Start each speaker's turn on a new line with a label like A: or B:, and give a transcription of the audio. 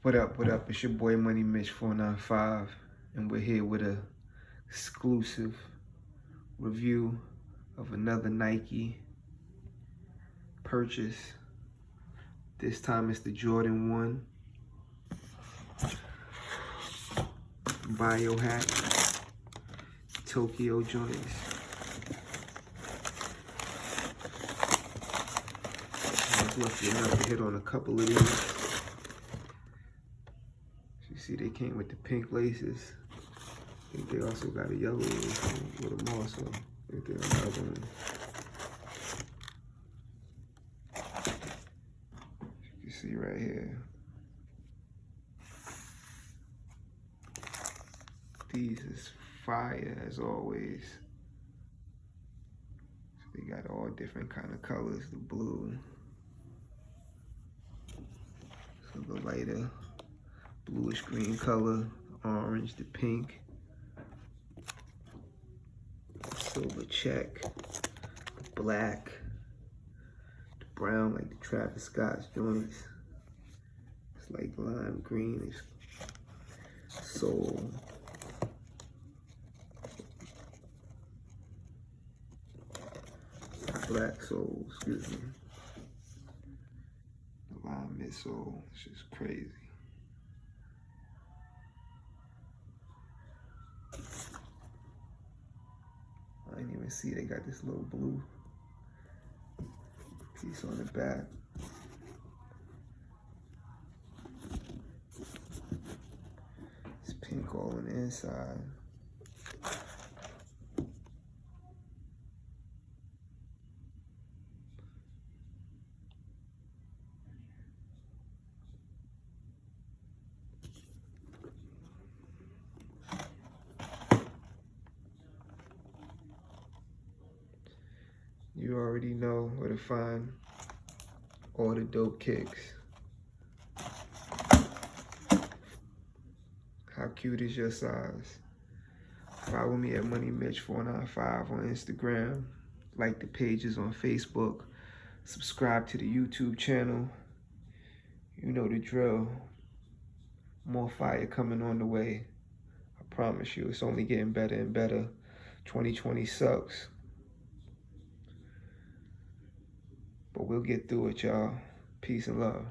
A: What up, what up? It's your boy Money Mitch 495, and we're here with a exclusive review of another Nike purchase. This time it's the Jordan 1 Biohack Tokyo joints. I was lucky enough to hit on a couple of these. You see they came with the pink laces. I think they also got a yellow with them also. I think they got another one. You can see right here. These is fire as always. So they got all different kind of colors. The blue. So the lighter bluish green color, orange, the pink, silver check, the black, the brown like the Travis Scott's joints. It's like lime green, it's soul. Black soul, excuse me. The lime midsole, it's just crazy. I didn't even see they got this little blue piece on the back. It's pink all on the inside. You already know where to find all the dope kicks. How cute is your size? Follow me at MoneyMitch495 on Instagram. Like the pages on Facebook. Subscribe to the YouTube channel. You know the drill. More fire coming on the way. I promise you, it's only getting better and better. 2020 sucks. But we'll get through it, y'all. Peace and love.